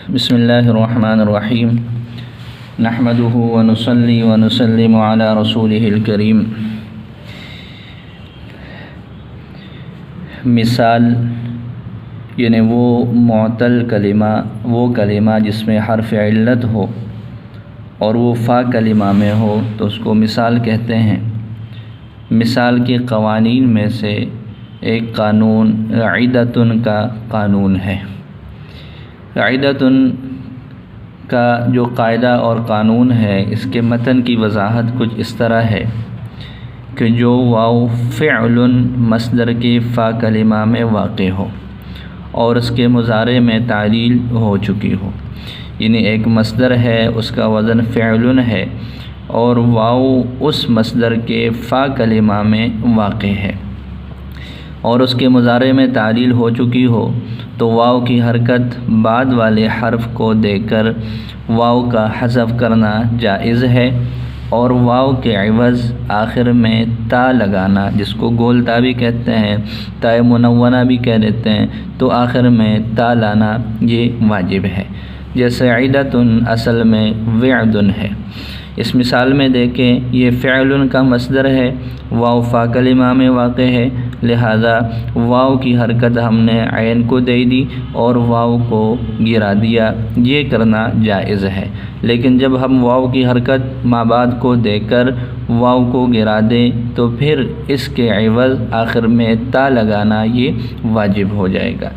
بسم اللہ الرحمن الرحیم نحمدہ ونصلی ونسلم علی رسولہ الکریم۔ مثال یعنی وہ معطل کلمہ، وہ کلمہ جس میں حرف علت ہو اور وہ فا کلمہ میں ہو تو اس کو مثال کہتے ہیں۔ مثال کے قوانین میں سے ایک قانون عدتن کا قانون ہے۔ عدتن کا جو قاعدہ اور قانون ہے، اس کے متن کی وضاحت کچھ اس طرح ہے کہ جو واو فعل مصدر کے فا کلمہ میں واقع ہو اور اس کے مضارع میں تعلیل ہو چکی ہو، یعنی ایک مصدر ہے، اس کا وزن فعل ہے اور واو اس مصدر کے فا کلمہ میں واقع ہے اور اس کے مضارع میں تعلیل ہو چکی ہو، تو واو کی حرکت بعد والے حرف کو دے کر واو کا حذف کرنا جائز ہے، اور واو کے عوض آخر میں تا لگانا، جس کو گول تا بھی کہتے ہیں، تائے منونہ بھی کہہ دیتے ہیں، تو آخر میں تا لانا یہ واجب ہے۔ جیسے عدتن اصل میں وعدن ہے۔ اس مثال میں دیکھیں، یہ فعل کا مصدر ہے، واو فا کلمہ میں واقع ہے، لہذا واو کی حرکت ہم نے عین کو دے دی اور واو کو گرا دیا، یہ کرنا جائز ہے۔ لیکن جب ہم واو کی حرکت ما بعد کو دے کر واو کو گرا دیں تو پھر اس کے عوض آخر میں تا لگانا یہ واجب ہو جائے گا۔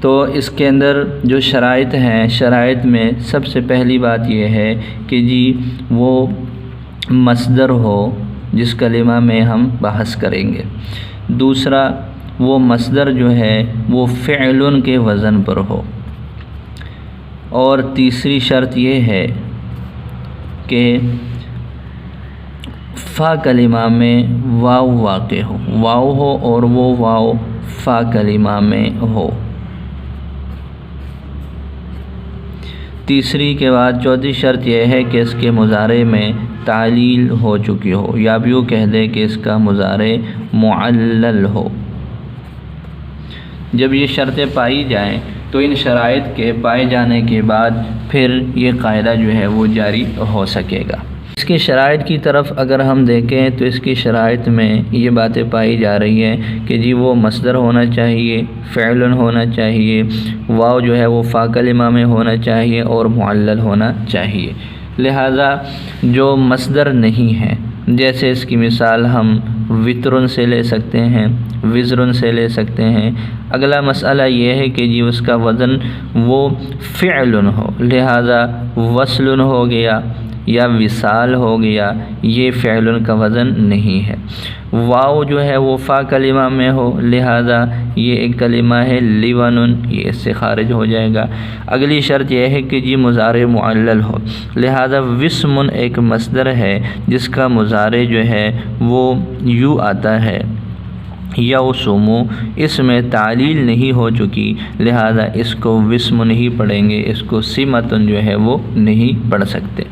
تو اس کے اندر جو شرائط ہیں، شرائط میں سب سے پہلی بات یہ ہے کہ جی وہ مصدر ہو جس کلمہ میں ہم بحث کریں گے۔ دوسرا، وہ مصدر جو ہے وہ فعل کے وزن پر ہو، اور تیسری شرط یہ ہے کہ فا کلمہ میں واو واقع ہو، واو ہو اور وہ واو فا کلمہ میں ہو۔ تیسری کے بعد چوتھی شرط یہ ہے کہ اس کے مضارع میں تعلیل ہو چکی ہو، یا بھی یوں کہہ دیں کہ اس کا مضارع معلل ہو۔ جب یہ شرطیں پائی جائیں تو ان شرائط کے پائے جانے کے بعد پھر یہ قاعدہ جو ہے وہ جاری ہو سکے گا۔ اس کی شرائط کی طرف اگر ہم دیکھیں تو اس کی شرائط میں یہ باتیں پائی جا رہی ہیں کہ جی وہ مصدر ہونا چاہیے، فعل ہونا چاہیے، واو جو ہے وہ فا کلمہ میں ہونا چاہیے اور معلل ہونا چاہیے۔ لہٰذا جو مصدر نہیں ہے، جیسے اس کی مثال ہم وطرن سے لے سکتے ہیں، وزرن سے لے سکتے ہیں۔ اگلا مسئلہ یہ ہے کہ جی اس کا وزن وہ فعل ہو، لہٰذا وصل ہو گیا یا وصال ہو گیا، یہ فعل کا وزن نہیں ہے۔ واو جو ہے وہ فا کلمہ میں ہو، لہذا یہ ایک کلمہ ہے لیون، یہ اس سے خارج ہو جائے گا۔ اگلی شرط یہ ہے کہ جی مضارع معلل ہو، لہذا وسم ایک مصدر ہے جس کا مضارع جو ہے وہ یوں آتا ہے یوسمو، اس میں تعلیل نہیں ہو چکی، لہذا اس کو وسم نہیں پڑھیں گے، اس کو سمتن جو ہے وہ نہیں پڑھ سکتے۔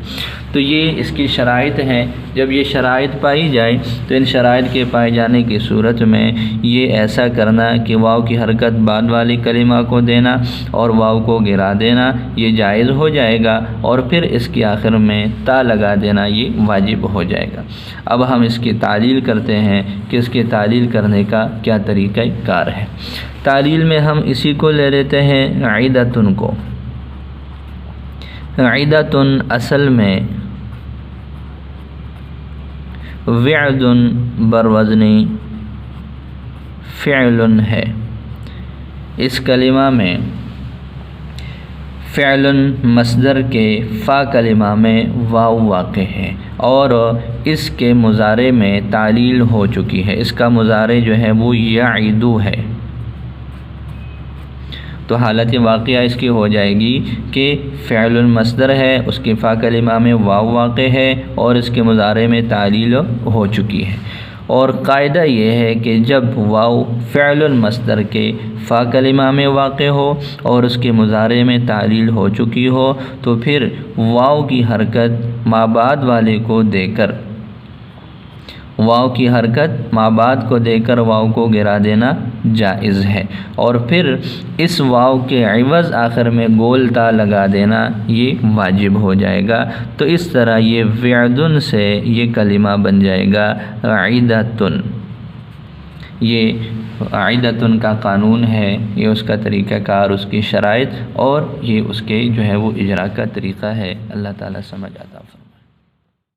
تو یہ اس کی شرائط ہیں۔ جب یہ شرائط پائی جائے تو ان شرائط کے پائے جانے کی صورت میں یہ ایسا کرنا کہ واو کی حرکت بعد والی کلمہ کو دینا اور واو کو گرا دینا یہ جائز ہو جائے گا، اور پھر اس کے آخر میں تا لگا دینا یہ واجب ہو جائے گا۔ اب ہم اس کی تعلیل کرتے ہیں کہ اس کی تعلیل کرنے کا کیا طریقہ کار ہے۔ تعلیل میں ہم اسی کو لے لیتے ہیں عدتن کو۔ عدتن اصل میں وعد بروزنی فعل ہے۔ اس کلمہ میں فعل مصدر کے فا کلمہ میں واو واقع ہے اور اس کے مضارع میں تعلیل ہو چکی ہے، اس کا مضارع جو ہے وہ یعدو ہے۔ تو حالت واقعہ اس کی ہو جائے گی کہ فعل مصدر ہے، اس کے فا کلمہ میں واو واقع ہے اور اس کے مضارع میں تعلیل ہو چکی ہے۔ اور قاعدہ یہ ہے کہ جب واو فعل مصدر کے فا کلمہ میں واقع ہو اور اس کے مضارع میں تعلیل ہو چکی ہو تو پھر واو کی حرکت ما بعد والے کو دے کر واو کی حرکت ما بعد کو دے کر واو کو گرا دینا جائز ہے، اور پھر اس واو کے عوض آخر میں گول تا لگا دینا یہ واجب ہو جائے گا۔ تو اس طرح یہ وعدن سے یہ کلمہ بن جائے گا عیدتن۔ یہ عیدتن کا قانون ہے، یہ اس کا طریقہ کار، اس کی شرائط، اور یہ اس کے جو ہے وہ اجرا کا طریقہ ہے۔ اللہ تعالیٰ سمجھ آتا ہے۔